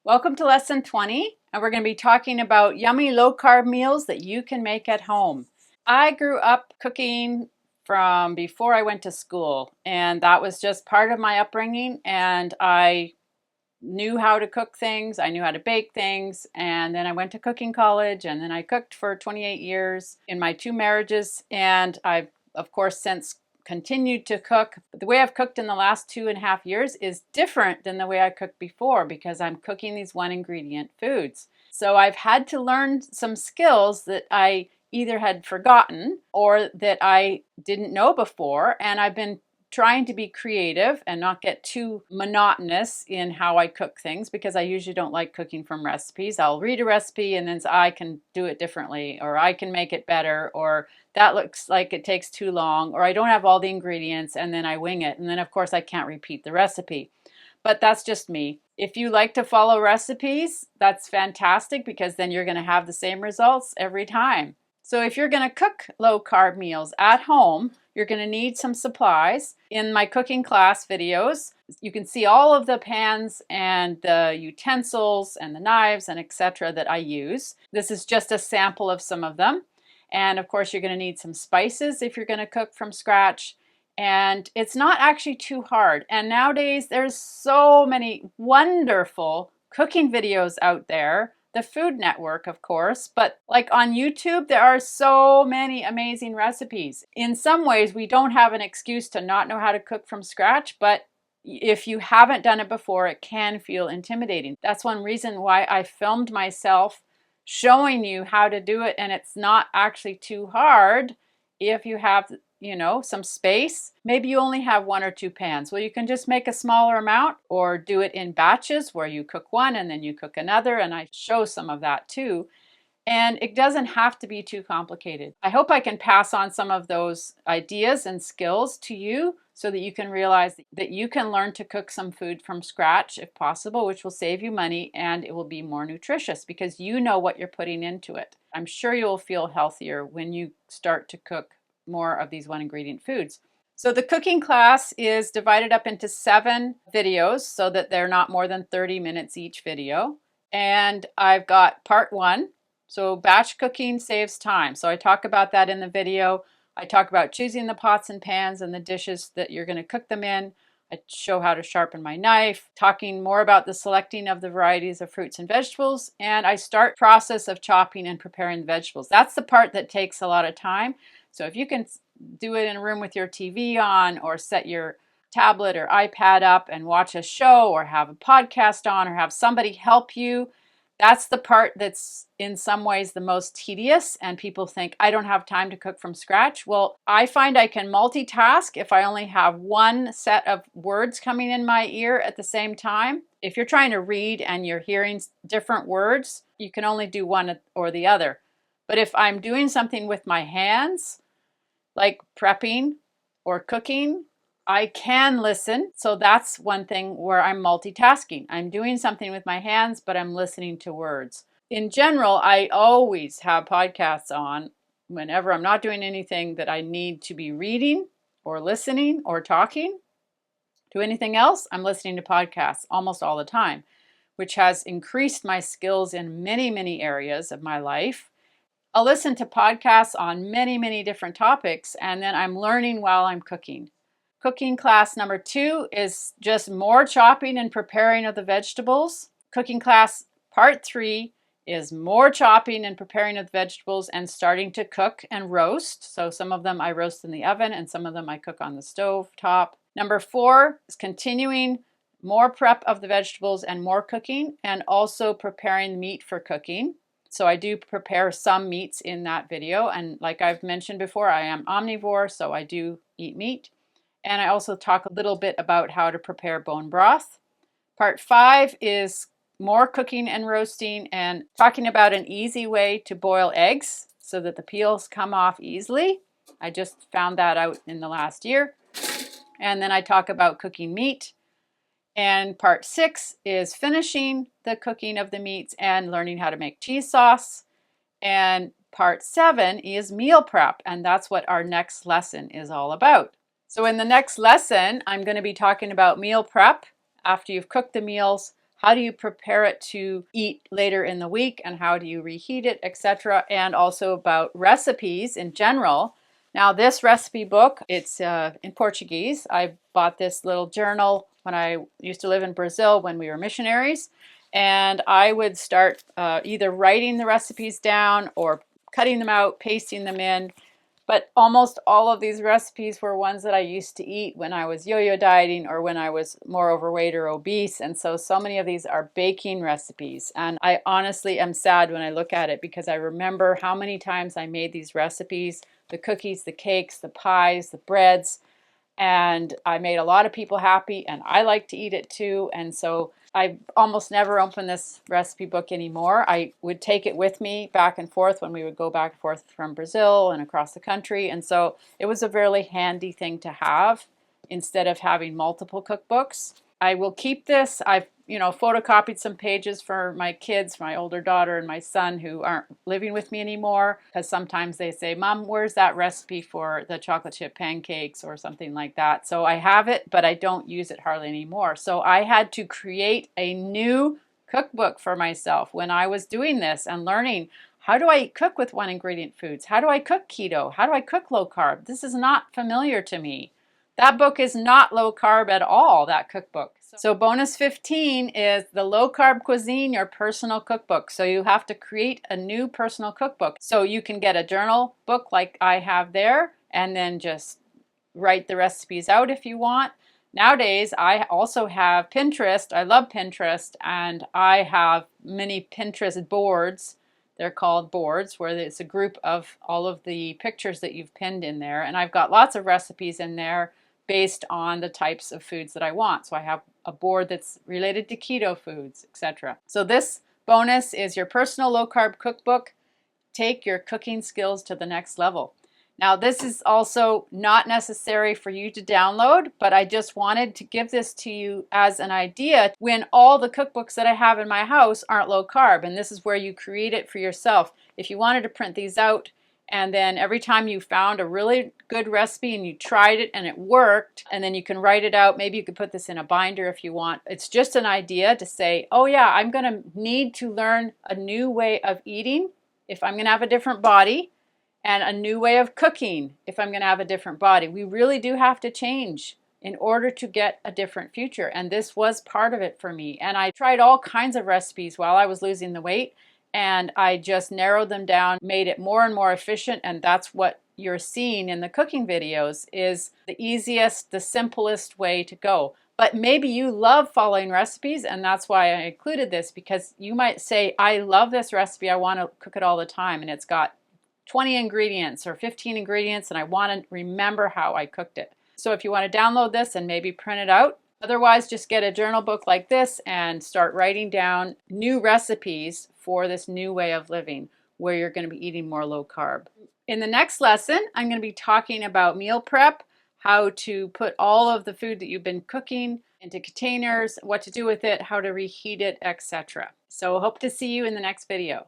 Welcome to lesson 20, and we're going to be talking about yummy low-carb meals that you can make at home. I grew up cooking from before I went to school, and that was just part of my upbringing, and I knew how to cook things, I knew how to bake things, and then I went to cooking college, and then I cooked for 28 years in my 2 marriages, and I've, of course, since continued to cook. But the way I've cooked in the last 2.5 years is different than the way I cooked before because I'm cooking these one ingredient foods. So I've had to learn some skills that I either had forgotten or that I didn't know before, and I've been trying to be creative and not get too monotonous in how I cook things because I usually don't like cooking from recipes. I'll read a recipe and then I can do it differently, or I can make it better, or that looks like it takes too long, or I don't have all the ingredients and then I wing it. And then of course I can't repeat the recipe. But that's just me. If you like to follow recipes, that's fantastic because then you're going to have the same results every time. So if you're going to cook low-carb meals at home, you're going to need some supplies. In my cooking class videos, you can see all of the pans and the utensils and the knives and etc. that I use. This is just a sample of some of them. And of course, you're going to need some spices if you're going to cook from scratch. And it's not actually too hard. And nowadays, there's so many wonderful cooking videos out there. The Food Network, of course, but like on YouTube, there are so many amazing recipes. In some ways, we don't have an excuse to not know how to cook from scratch, but if you haven't done it before, it can feel intimidating. That's one reason why I filmed myself showing you how to do it, and it's not actually too hard if you have some space. Maybe you only have 1 or 2 pans. Well, you can just make a smaller amount or do it in batches where you cook one and then you cook another. And I show some of that too. And it doesn't have to be too complicated. I hope I can pass on some of those ideas and skills to you so that you can realize that you can learn to cook some food from scratch if possible, which will save you money and it will be more nutritious because you know what you're putting into it. I'm sure you'll feel healthier when you start to cook more of these one ingredient foods. So the cooking class is divided up into 7 videos so that they're not more than 30 minutes each video. And I've got part 1. So batch cooking saves time. So I talk about that in the video. I talk about choosing the pots and pans and the dishes that you're going to cook them in. I show how to sharpen my knife, talking more about the selecting of the varieties of fruits and vegetables, and I start process of chopping and preparing the vegetables. That's the part that takes a lot of time. So if you can do it in a room with your TV on, or set your tablet or iPad up and watch a show, or have a podcast on, or have somebody help you, that's the part that's in some ways the most tedious, and people think, I don't have time to cook from scratch. Well, I find I can multitask if I only have one set of words coming in my ear at the same time. If you're trying to read and you're hearing different words, you can only do one or the other. But if I'm doing something with my hands, like prepping or cooking, I can listen. So that's one thing where I'm multitasking. I'm doing something with my hands, but I'm listening to words. In general, I always have podcasts on whenever I'm not doing anything that I need to be reading or listening or talking to anything else. I'm listening to podcasts almost all the time, which has increased my skills in many, many areas of my life. I'll listen to podcasts on many, many different topics, and then I'm learning while I'm cooking. Cooking class number 2 is just more chopping and preparing of the vegetables. Cooking class part 3 is more chopping and preparing of the vegetables and starting to cook and roast. So some of them I roast in the oven and some of them I cook on the stove top. Number 4 is continuing more prep of the vegetables and more cooking, and also preparing meat for cooking. So I do prepare some meats in that video, and like I've mentioned before, I am omnivore, so I do eat meat. And I also talk a little bit about how to prepare bone broth. Part 5 is more cooking and roasting and talking about an easy way to boil eggs so that the peels come off easily. I just found that out in the last year. And then I talk about cooking meat. And part 6 is finishing the cooking of the meats and learning how to make cheese sauce. And part 7 is meal prep, and that's what our next lesson is all about. So in the next lesson, I'm going to be talking about meal prep after you've cooked the meals, how do you prepare it to eat later in the week, and how do you reheat it, etc. And also about recipes in general. Now this recipe book, it's in Portuguese. I bought this little journal when I used to live in Brazil when we were missionaries. And I would start either writing the recipes down or cutting them out, pasting them in. But almost all of these recipes were ones that I used to eat when I was yo-yo dieting or when I was more overweight or obese. And so many of these are baking recipes. And I honestly am sad when I look at it because I remember how many times I made these recipes, the cookies, the cakes, the pies, the breads, and I made a lot of people happy, and I like to eat it too. And so I almost never open this recipe book anymore. I would take it with me back and forth when we would go back and forth from Brazil and across the country. And so it was a really handy thing to have instead of having multiple cookbooks. I will keep this. I've photocopied some pages for my kids, my older daughter and my son who aren't living with me anymore, because sometimes they say, Mom, where's that recipe for the chocolate chip pancakes or something like that? So I have it, but I don't use it hardly anymore. So I had to create a new cookbook for myself when I was doing this and learning, how do I cook with one ingredient foods? How do I cook keto? How do I cook low carb? This is not familiar to me. That book is not low carb at all, that cookbook. So bonus 15 is the low carb cuisine, your personal cookbook. So you have to create a new personal cookbook. So you can get a journal book like I have there and then just write the recipes out if you want. Nowadays, I also have Pinterest. I love Pinterest, and I have many Pinterest boards. They're called boards, where it's a group of all of the pictures that you've pinned in there. And I've got lots of recipes in there based on the types of foods that I want. So I have a board that's related to keto foods, etc. So this bonus is your personal low-carb cookbook. Take your cooking skills to the next level. Now, this is also not necessary for you to download, but I just wanted to give this to you as an idea when all the cookbooks that I have in my house aren't low carb, and this is where you create it for yourself. If you wanted to print these out, and then every time you found a really good recipe and you tried it and it worked, and then you can write it out. Maybe you could put this in a binder if you want. It's just an idea to say, oh yeah, I'm going to need to learn a new way of eating if I'm going to have a different body, and a new way of cooking if I'm going to have a different body. We really do have to change in order to get a different future. And this was part of it for me. And I tried all kinds of recipes while I was losing the weight, and I just narrowed them down, made it more and more efficient. And that's what you're seeing in the cooking videos, is the easiest, the simplest way to go. But maybe you love following recipes, and that's why I included this, because you might say, I love this recipe, I want to cook it all the time, and it's got 20 ingredients or 15 ingredients, and I want to remember how I cooked it. So if you want to download this and maybe print it out, otherwise just get a journal book like this and start writing down new recipes for this new way of living where you're going to be eating more low carb. In the next lesson, I'm going to be talking about meal prep, how to put all of the food that you've been cooking into containers, what to do with it, how to reheat it, etc. So hope to see you in the next video.